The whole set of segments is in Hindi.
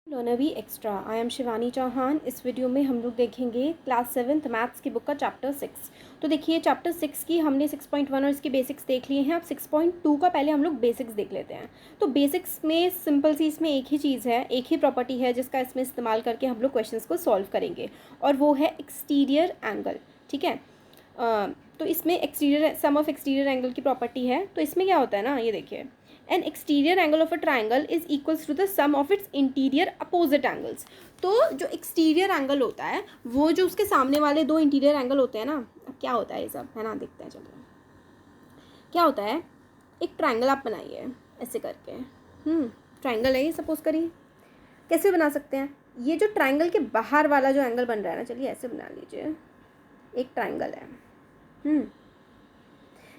लर्नवी extra. I am Shivani Chauhan. इस वीडियो में हम लोग देखेंगे क्लास 7th मैथ्स की बुक का चैप्टर 6। तो देखिए चैप्टर 6 की हमने 6.1 और इसके बेसिक्स देख लिए हैं। अब 6.2 का पहले हम लोग बेसिक्स देख लेते हैं। तो बेसिक्स में सिंपल सी इसमें एक ही चीज़ है, एक ही प्रॉपर्टी है जिसका इसमें इस्तेमाल करके हम लोग क्वेश्चंस को सॉल्व करेंगे, और वो है एक्सटीरियर एंगल। ठीक है, तो इसमें exterior sum of exterior angle की प्रॉपर्टी है। तो इसमें क्या होता है ना, ये देखिए, an exterior angle of a triangle is equals to the sum of its interior opposite angles. तो जो एक्सटीरियर एंगल होता है वो जो उसके सामने वाले दो इंटीरियर एंगल होते हैं ना, अब क्या होता है ये सब है ना, देखते हैं चलिए क्या होता है। एक ट्राइंगल आप बनाइए ऐसे करके, ट्राइंगल है ये, सपोज करिए। कैसे बना सकते हैं, ये जो ट्राइंगल के बाहर वाला जो एंगल बन रहा है ना, चलिए ऐसे बना लीजिए, एक ट्राइंगल है,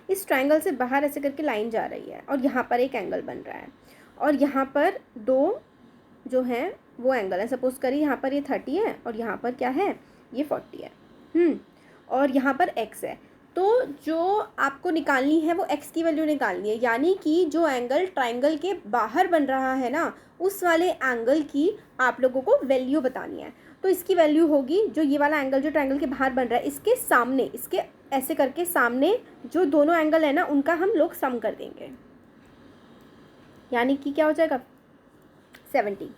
इस ट्राइंगल से बाहर ऐसे करके लाइन जा रही है और यहाँ पर एक एंगल बन रहा है, और यहाँ पर दो जो हैं वो एंगल है। सपोज करिए यहाँ पर ये 30 है और यहाँ पर क्या है, ये 40 है, और यहाँ पर x है। तो जो आपको निकालनी है वो x की वैल्यू निकालनी है, यानी कि जो एंगल ट्राइंगल के बाहर बन रहा है ना, उस वाले एंगल की आप लोगों को वैल्यू बतानी है। तो इसकी वैल्यू होगी, जो ये वाला एंगल जो ट्राइंगल के बाहर बन रहा है, इसके सामने, इसके ऐसे करके सामने जो दोनों एंगल है ना, उनका हम लोग सम कर देंगे, यानी कि क्या हो जाएगा 70।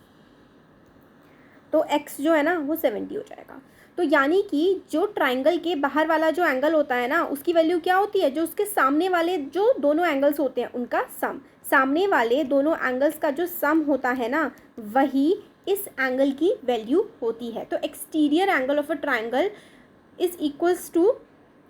तो x जो है ना वो 70 हो जाएगा। तो यानी कि जो ट्राइंगल के बाहर वाला जो एंगल होता है ना, उसकी वैल्यू क्या होती है, जो उसके सामने वाले जो दोनों एंगल्स होते हैं उनका सम। सामने वाले दोनों एंगल्स का जो सम होता है ना, वही इस एंगल की वैल्यू होती है। तो exterior angle of a triangle is equals to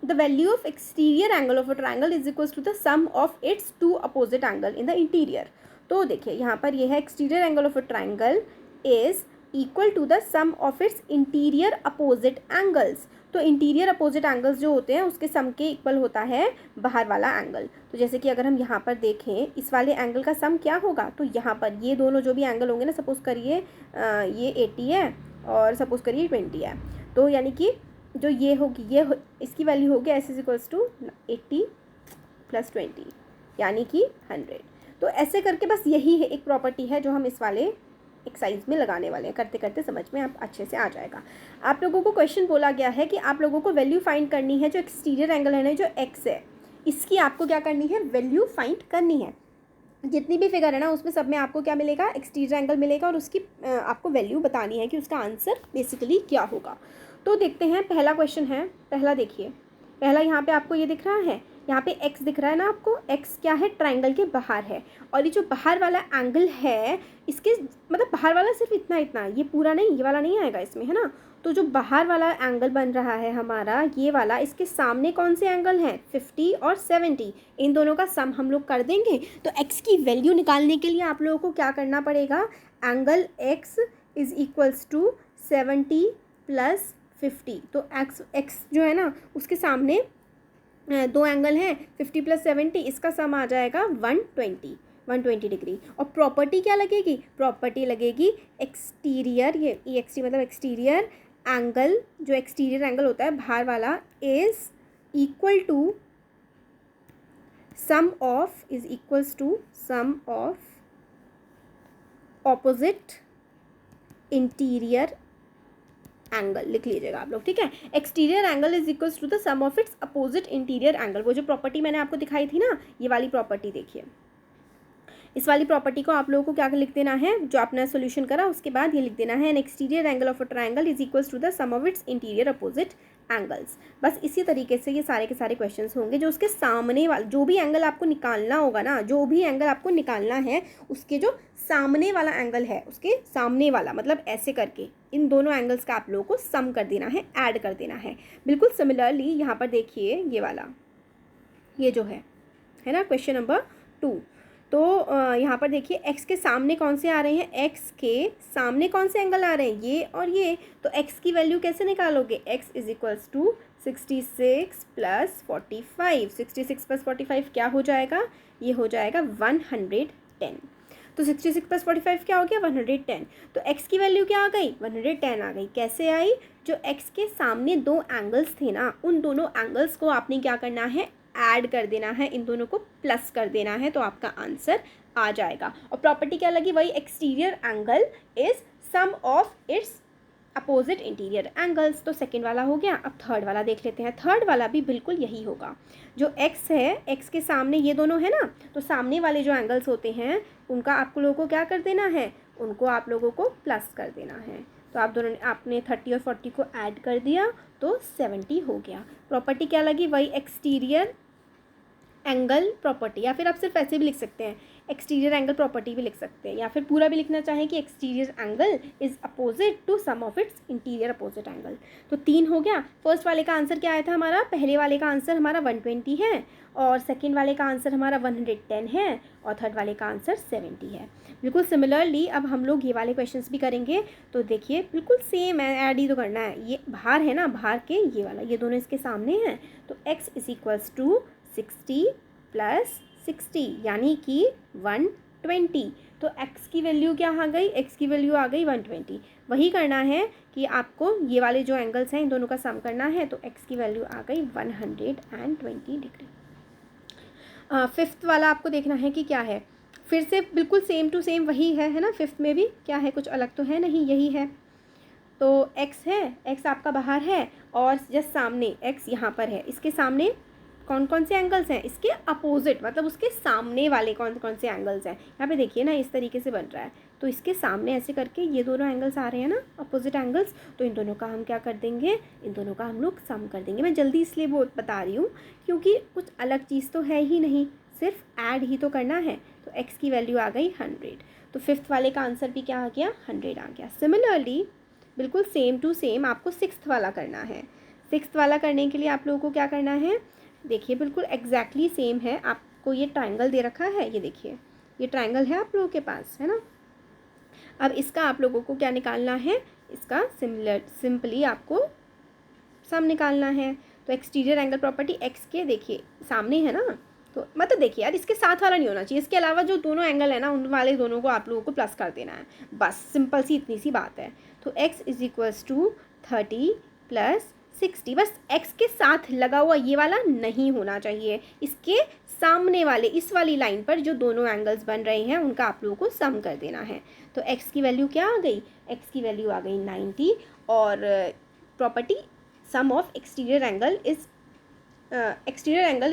the value of exterior angle of a triangle is equals to the sum of its two opposite angle in the interior। तो देखिए यहाँ पर यह है exterior angle of a triangle is equal to the sum of its interior opposite angles। तो इंटीरियर अपोजिट एंगल्स जो होते हैं उसके सम के इक्वल होता है बाहर वाला एंगल। तो जैसे कि अगर हम यहाँ पर देखें, इस वाले एंगल का सम क्या होगा, तो यहाँ पर ये दोनों जो भी एंगल होंगे ना, सपोज करिए ये 80 है और सपोज करिए 20 है, तो यानी कि जो ये होगी इसकी वैल्यू होगी एस इज इक्वल्स टू 80 + 20 यानी कि 100। तो ऐसे करके बस यही है एक प्रॉपर्टी है जो हम इस वाले एक्सरसाइज में लगाने वाले हैं। करते करते समझ में आप अच्छे से आ जाएगा। आप लोगों को क्वेश्चन बोला गया है कि आप लोगों को वैल्यू फाइंड करनी है, जो एक्सटीरियर एंगल है ना, जो एक्स है, इसकी आपको क्या करनी है, वैल्यू फाइंड करनी है। जितनी भी फिगर है ना उसमें सब में आपको क्या मिलेगा, एक्सटीरियर एंगल मिलेगा, और उसकी आपको वैल्यू बतानी है कि उसका आंसर बेसिकली क्या होगा। तो देखते हैं, पहला क्वेश्चन है, पहला देखिए, पहला यहाँ पे आपको ये दिख रहा है, यहाँ पे x दिख रहा है ना आपको, x क्या है, ट्राइंगल के बाहर है, और ये जो बाहर वाला एंगल है, इसके मतलब बाहर वाला सिर्फ इतना इतना, ये पूरा नहीं, ये वाला नहीं आएगा इसमें, है ना। तो जो बाहर वाला एंगल बन रहा है हमारा ये वाला, इसके सामने कौन से एंगल हैं, 50 और 70, इन दोनों का सम हम लोग कर देंगे। तो x की वैल्यू निकालने के लिए आप लोगों को क्या करना पड़ेगा, angle x is equals to 70 + 50। तो x जो है ना उसके सामने दो एंगल हैं 50 + 70, इसका सम आ जाएगा 120 डिग्री। और प्रॉपर्टी क्या लगेगी, प्रॉपर्टी लगेगी एक्सटीरियर, ये एक्सटी मतलब एक्सटीरियर एंगल, जो एक्सटीरियर एंगल होता है बाहर वाला, is equal to sum of opposite interior angle. लिख लीजिएगा आप लोग, ठीक है। Exterior angle is equals to the sum of its opposite interior angle. वो जो प्रॉपर्टी मैंने आपको दिखाई थी ना, ये वाली प्रॉपर्टी देखिए, इस वाली प्रॉपर्टी को आप लोगों को क्या लिख देना है, जो आपने सोल्यूशन करा उसके बाद ये लिख देना है, an exterior angle of a triangle is equals to the sum of its interior opposite angles. बस इसी तरीके से ये सारे के सारे क्वेश्चंस होंगे, जो उसके सामने वाला जो भी एंगल आपको निकालना होगा ना, जो भी एंगल आपको निकालना है, उसके जो सामने वाला एंगल है, उसके सामने वाला मतलब ऐसे करके इन दोनों एंगल्स का आप लोगों को सम कर देना है, ऐड कर देना है। बिल्कुल सिमिलरली यहाँ पर देखिए ये वाला, ये जो है ना क्वेश्चन नंबर 2। तो यहाँ पर देखिए x के सामने कौन से आ रहे हैं, x के सामने कौन से एंगल आ रहे हैं, ये और ये। तो x की वैल्यू कैसे निकालोगे, x इज इक्वल्स टू 66 + 45। 66 + 45 क्या हो जाएगा, ये हो जाएगा 110। तो 66 + 45 क्या हो गया, 110। तो x की वैल्यू क्या आ गई, 110 आ गई। कैसे आई, जो x के सामने दो एंगल्स थे ना, उन दोनों एंगल्स को आपने क्या करना है, ऐड कर देना है, इन दोनों को प्लस कर देना है, तो आपका आंसर आ जाएगा। और प्रॉपर्टी क्या लगी, वही exterior angle is sum of its opposite interior angles. तो सेकेंड वाला हो गया। अब थर्ड वाला देख लेते हैं। थर्ड वाला भी बिल्कुल यही होगा। जो एक्स है, एक्स के सामने ये दोनों है ना, तो सामने वाले जो एंगल्स होते हैं उनका आप लोगों को क्या कर देना है, उनको आप लोगों को प्लस कर देना है। तो आप दोनों आपने 30 और 40 को ऐड कर दिया तो 70 हो गया। प्रॉपर्टी क्या लगी, वही एक्सटीरियर एंगल प्रॉपर्टी, या फिर आप सिर्फ ऐसे भी लिख सकते हैं, एक्सटीरियर एंगल प्रॉपर्टी भी लिख सकते हैं, या फिर पूरा भी लिखना चाहें कि exterior angle is opposite to sum of its interior opposite angle. तो 3 हो गया। फर्स्ट वाले का आंसर क्या आया था हमारा, पहले वाले का आंसर हमारा 120 है, और सेकेंड वाले का आंसर हमारा 110 है, और थर्ड वाले का आंसर 70 है। बिल्कुल सिमिलरली अब हम लोग ये वाले क्वेश्चंस भी करेंगे। तो देखिए बिल्कुल सेम है, ऐड ही तो करना है। ये बाहर है ना, बाहर के ये वाला, ये दोनों इसके सामने हैं। तो x is equals to 60 plus 60 यानी कि 120। तो x की वैल्यू क्या आ गई, x की वैल्यू आ गई 120। वही करना है कि आपको ये वाले जो एंगल्स हैं इन दोनों का सम करना है। तो x की वैल्यू आ गई 120 डिग्री। फिफ्थ वाला आपको देखना है कि क्या है। फिर से बिल्कुल सेम टू सेम वही है ना। फिफ्थ में भी क्या है, कुछ अलग तो है नहीं, यही है। तो x है, x आपका बाहर है, और जस्ट सामने x यहाँ पर है। इसके सामने कौन कौन से एंगल्स हैं, इसके अपोजिट, मतलब उसके सामने वाले कौन कौन से एंगल्स हैं। यहाँ पे देखिए ना, इस तरीके से बन रहा है। तो इसके सामने ऐसे करके ये दोनों एंगल्स आ रहे हैं ना, अपोजिट एंगल्स। तो इन दोनों का हम क्या कर देंगे, इन दोनों का हम लोग सम कर देंगे। मैं जल्दी इसलिए वो बता रही हूँ क्योंकि कुछ अलग चीज़ तो है ही नहीं, सिर्फ ऐड ही तो करना है। तो x की वैल्यू आ गई 100। तो फिफ्थ वाले का आंसर भी क्या आ गया, 100 आ गया। सिमिलरली बिल्कुल सेम टू सेम आपको सिक्स्थ वाला करना है। सिक्स्थ वाला करने के लिए आप लोगों को क्या करना है, देखिए बिल्कुल एग्जैक्टली सेम है। आपको ये ट्रायंगल दे रखा है, ये देखिए ये ट्रायंगल है आप लोगों के पास, है ना। अब इसका आप लोगों को क्या निकालना है, इसका सिंपली आपको सम निकालना है। तो एक्सटीरियर एंगल प्रॉपर्टी x के देखिए सामने है ना, तो मतलब देखिए यार इसके साथ वाला नहीं होना चाहिए, इसके अलावा जो दोनों एंगल है ना उन वाले दोनों को आप लोगों को प्लस कर देना है, बस सिंपल सी इतनी सी बात है। तो x is equals to 30 plus 60, बस x के साथ लगा हुआ ये वाला नहीं होना चाहिए, इसके सामने वाले इस वाली लाइन पर जो दोनों एंगल्स बन रहे हैं उनका आप लोगों को सम कर देना है। तो x की वैल्यू क्या आ गई, x की वैल्यू आ गई 90, और property sum of exterior angle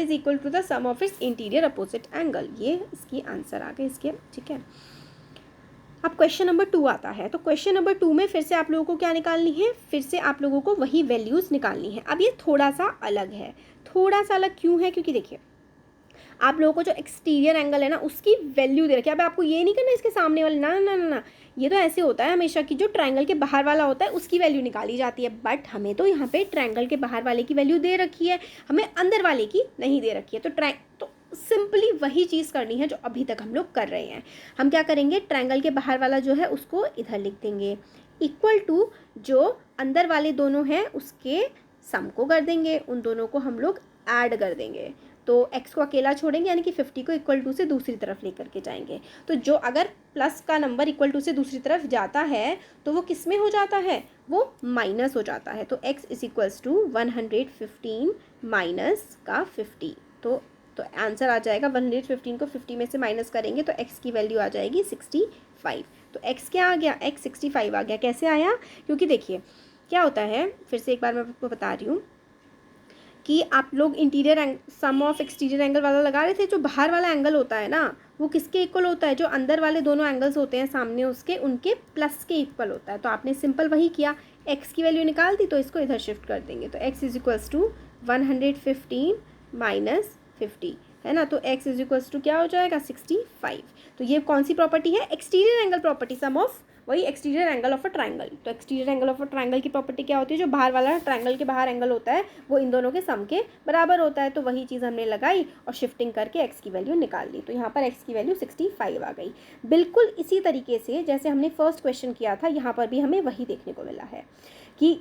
is equal to the sum of its interior opposite angle. ये इसकी आंसर आ गए इसके, ठीक है। अब क्वेश्चन नंबर 2 आता है। तो क्वेश्चन नंबर 2 में फिर से आप लोगों को क्या निकालनी है, फिर से आप लोगों को वही वैल्यूज़ निकालनी है। अब ये थोड़ा सा अलग है। थोड़ा सा अलग क्यों है, क्योंकि देखिए आप लोगों को जो एक्सटीरियर एंगल है ना उसकी वैल्यू दे रखी है। अब आपको ये नहीं करना इसके सामने वाले, ना ना ना ना, ये तो ऐसे होता है हमेशा कि जो ट्रायंगल के बाहर वाला होता है उसकी वैल्यू निकाली जाती है। बट हमें तो यहाँ पे ट्रायंगल के बाहर वाले की वैल्यू दे रखी है, हमें अंदर वाले की नहीं दे रखी है। तो सिंपली वही चीज़ करनी है जो अभी तक हम लोग कर रहे हैं। हम क्या करेंगे, ट्रायंगल के बाहर वाला जो है उसको इधर लिख देंगे, इक्वल टू जो अंदर वाले दोनों हैं उसके सम को कर देंगे, उन दोनों को हम लोग ऐड कर देंगे। तो x को अकेला छोड़ेंगे, यानी कि 50 को इक्वल टू से दूसरी तरफ लेकर के जाएंगे। तो जो अगर प्लस का नंबर इक्वल टू से दूसरी तरफ जाता है तो वो किस में हो जाता है, वो माइनस हो जाता है। तो x is equals to 115 minus का 50। तो आंसर आ जाएगा 115 को 50 में से माइनस करेंगे तो x की वैल्यू आ जाएगी 65। तो x क्या आ गया, x 65 आ गया। कैसे आया, क्योंकि देखिए क्या होता है, फिर से एक बार मैं आपको बता रही हूँ कि आप लोग interior sum of exterior angle वाला लगा रहे थे। जो बाहर वाला एंगल होता है ना वो किसके इक्वल होता है, जो अंदर वाले दोनों एंगल्स होते हैं सामने उसके, उनके प्लस के इक्वल होता है। तो आपने सिंपल वही किया, x की वैल्यू निकाल दी तो इसको इधर शिफ्ट कर देंगे। तो x is equals to 115 minus 50 है ना। तो x इज इक्वल्स टू क्या हो जाएगा, 65। तो ये कौन सी प्रॉपर्टी है, exterior angle property, sum of वही exterior angle of a triangle. तो exterior angle of a triangle की प्रॉपर्टी क्या होती है, जो बाहर वाला ट्रायंगल के बाहर एंगल होता है वो इन दोनों के सम के बराबर होता है। तो वही चीज़ हमने लगाई और शिफ्टिंग करके x की वैल्यू निकाल ली। तो यहाँ पर x की वैल्यू 65 आ गई। बिल्कुल इसी तरीके से जैसे हमने फर्स्ट क्वेश्चन किया था, यहाँ पर भी हमें वही देखने को मिला है कि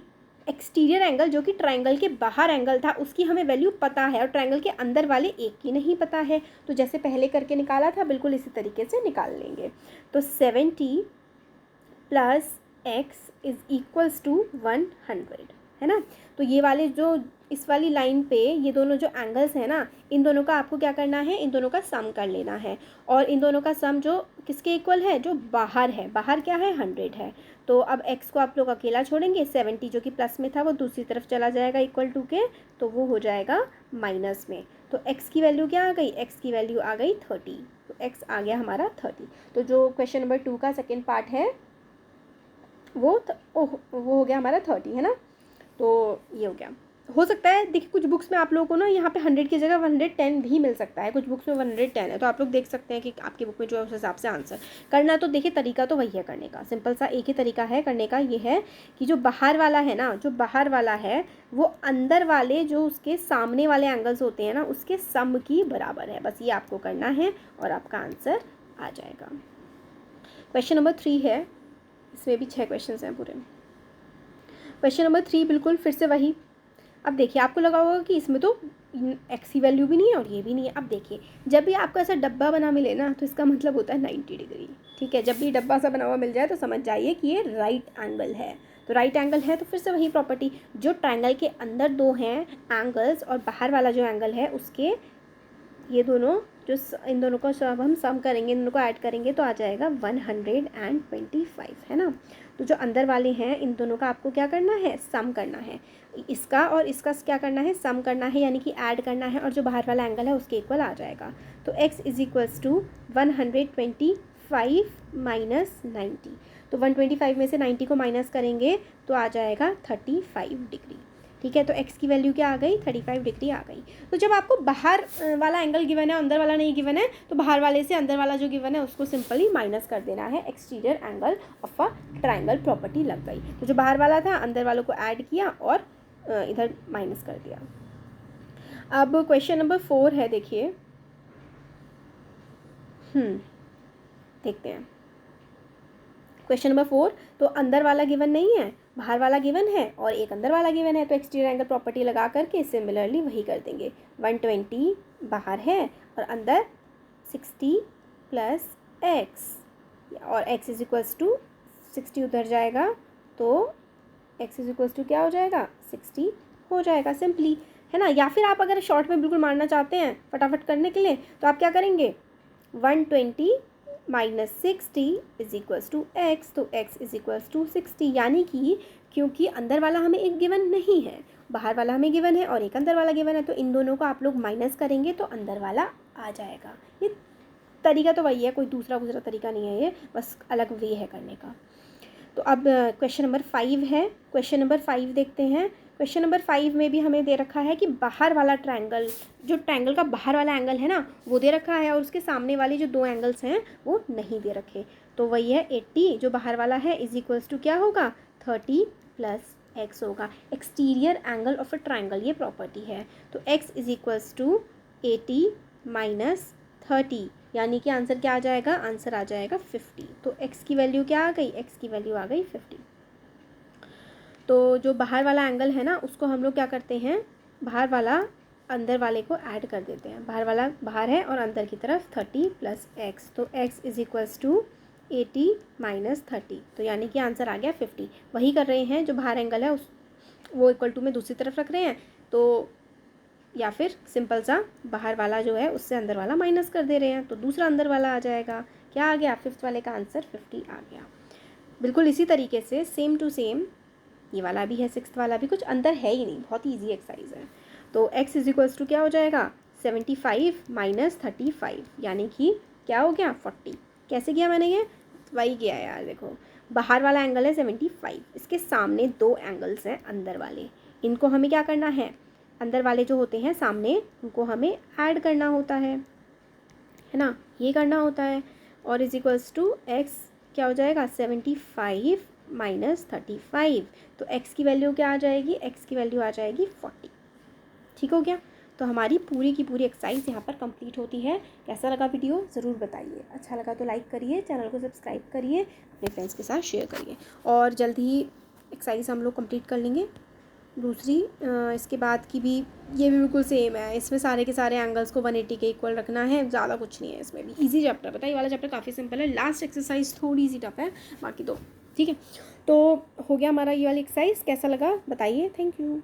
एक्सटीरियर एंगल जो कि ट्रायंगल के बाहर एंगल था उसकी हमें वैल्यू पता है और ट्रायंगल के अंदर वाले एक की नहीं पता है। तो जैसे पहले करके निकाला था बिल्कुल इसी तरीके से निकाल लेंगे। तो 70 plus x is equals to 100 है ना। तो ये वाले जो इस वाली लाइन पे ये दोनों जो एंगल्स हैं ना, इन दोनों का आपको क्या करना है, इन दोनों का सम कर लेना है। और इन दोनों का सम जो किसके इक्वल है, जो बाहर है, बाहर क्या है, 100 है। तो अब x को आप लोग अकेला छोड़ेंगे, 70 जो कि प्लस में था वो दूसरी तरफ चला जाएगा इक्वल टू के, तो वो हो जाएगा माइनस में। तो x की वैल्यू क्या आ गई, x की वैल्यू आ गई 30। तो x आ गया हमारा 30। तो जो क्वेश्चन नंबर 2 का सेकेंड पार्ट है वो हो गया हमारा 30, है ना। तो ये हो गया। हो सकता है देखिए कुछ बुक्स में आप लोगों को ना यहाँ पे 100 की जगह 110 भी मिल सकता है, कुछ बुक्स में 110 है, तो आप लोग देख सकते हैं कि आपकी बुक में जो है उस हिसाब से आंसर करना। तो देखिए तरीका तो वही है करने का, सिंपल सा एक ही तरीका है करने का। ये है कि जो बाहर वाला है ना, जो बाहर वाला है वो अंदर वाले जो उसके सामने वाले एंगल्स होते हैं ना उसके सम की बराबर है। बस ये आपको करना है और आपका आंसर आ जाएगा। क्वेश्चन नंबर 3 है, इसमें भी 6 क्वेश्चन हैं पूरे। क्वेश्चन नंबर 3 बिल्कुल फिर से वही। अब देखिए आपको लगा होगा कि इसमें तो एक्स की वैल्यू भी नहीं है और ये भी नहीं है। अब देखिए जब भी आपको ऐसा डब्बा बना मिले ना तो इसका मतलब होता है 90 डिग्री। ठीक है, जब भी डब्बा सा बना हुआ मिल जाए तो समझ जाइए कि ये राइट एंगल है। तो राइट एंगल है तो फिर से वही प्रॉपर्टी, जो ट्रायंगल के अंदर दो हैं एंगल्स और बाहर वाला जो एंगल है उसके ये दोनों जो इन दोनों को सब हम सम करेंगे, इन दोनों को ऐड करेंगे तो आ जाएगा 125, है ना। तो जो अंदर वाले हैं इन दोनों का आपको क्या करना है, सम करना है। इसका और इसका क्या करना है, सम करना है, यानी कि ऐड करना है, और जो बाहर वाला एंगल है उसके इक्वल आ जाएगा। तो x is equals to 125 minus 90। तो 125 में से 90 को माइनस करेंगे तो आ जाएगा 35 डिग्री। ठीक है, तो x की वैल्यू क्या आ गई, 35 डिग्री आ गई। तो जब आपको बाहर वाला एंगल गिवन है, अंदर वाला नहीं गिवन है, तो बाहर वाले से अंदर वाला जो गिवन है उसको सिंपली माइनस कर देना है। Exterior angle of a triangle property लग गई। तो जो बाहर वाला था अंदर वालों को ऐड किया और इधर माइनस कर दिया। अब क्वेश्चन नंबर 4 है, देखिए देखते हैं क्वेश्चन नंबर 4। तो अंदर वाला गिवन नहीं है, बाहर वाला गिवन है और एक अंदर वाला गिवन है, तो एक्सटीरियर एंगल प्रॉपर्टी लगा करके सिमिलरली वही कर देंगे। 120 बाहर है और अंदर 60 प्लस x, और x इज इक्वल्स टू 60 उधर जाएगा तो x इज इक्वल्स टू क्या हो जाएगा, 60 हो जाएगा सिंपली, है ना। या फिर आप अगर शॉर्ट में बिल्कुल मारना चाहते हैं फटाफट करने के लिए तो आप क्या करेंगे, 120 minus 60 is equals to x, तो x इज इक्वल्स टू 60। यानी कि क्योंकि अंदर वाला हमें एक गिवन नहीं है, बाहर वाला हमें गिवन है और एक अंदर वाला गिवन है, तो इन दोनों को आप लोग माइनस करेंगे तो अंदर वाला आ जाएगा। ये तरीका तो वही है, कोई दूसरा तरीका नहीं है, ये बस अलग वे है करने का। तो अब क्वेश्चन नंबर 5 है। क्वेश्चन नंबर 5 देखते हैं। क्वेश्चन नंबर 5 में भी हमें दे रखा है कि बाहर वाला ट्रायंगल, जो ट्रायंगल का बाहर वाला एंगल है ना वो दे रखा है, और उसके सामने वाले जो दो एंगल्स हैं वो नहीं दे रखे। तो वही है 80 जो बाहर वाला है इज इक्वल्स टू क्या होगा, 30 प्लस x होगा। Exterior angle of a triangle ये प्रॉपर्टी है। तो x is equals to 80 minus 30, यानी कि आंसर क्या आ जाएगा, आंसर आ जाएगा 50। तो x की वैल्यू क्या आ गई, x की वैल्यू आ गई 50। तो जो बाहर वाला एंगल है ना उसको हम लोग क्या करते हैं, बाहर वाला अंदर वाले को ऐड कर देते हैं। बाहर वाला बाहर है और अंदर की तरफ 30 प्लस x, तो x is equals to 80 minus 30, तो यानी कि आंसर आ गया 50। वही कर रहे हैं, जो बाहर एंगल है उस वो इक्वल टू में दूसरी तरफ रख रहे हैं, तो या फिर सिंपल सा बाहर वाला जो है उससे अंदर वाला माइनस कर दे रहे हैं, तो दूसरा अंदर वाला आ जाएगा। क्या आ गया, 5th वाले का आंसर 50 आ गया। बिल्कुल इसी तरीके से सेम टू सेम ये वाला भी है, 6th वाला भी, कुछ अंदर है ही नहीं, बहुत ही ईजी एक्सरसाइज है। तो x इज इक्वल्स टू क्या हो जाएगा, 75 माइनस 35, यानी कि क्या हो गया 40। कैसे किया मैंने, ये वही किया यार। देखो बाहर वाला एंगल है 75, इसके सामने दो एंगल्स हैं अंदर वाले, इनको हमें क्या करना है, अंदर वाले जो होते हैं सामने उनको हमें ऐड करना होता है ना, ये करना होता है। और इज इक्वल्स टू एक्स क्या हो जाएगा, 75 माइनस 35, तो x की वैल्यू क्या आ जाएगी, x की वैल्यू आ जाएगी 40। ठीक हो गया। तो हमारी पूरी की पूरी एक्सरसाइज यहाँ पर कंप्लीट होती है। कैसा लगा वीडियो ज़रूर बताइए, अच्छा लगा तो लाइक करिए, चैनल को सब्सक्राइब करिए, अपने फ्रेंड्स के साथ शेयर करिए, और जल्द ही एक्सरसाइज हम लोग कंप्लीट कर लेंगे। दूसरी इसके बाद की भी ये भी बिल्कुल सेम है, इसमें सारे के सारे एंगल्स को 180 के इक्वल रखना है, ज़्यादा कुछ नहीं है इसमें भी। इजी चैप्टर पता है, ये वाला चैप्टर काफ़ी सिंपल है, लास्ट एक्सरसाइज थोड़ी सी टफ है, बाकी तो ठीक है। तो हो गया हमारा ये वाली एक्सरसाइज, कैसा लगा बताइए, थैंक यू।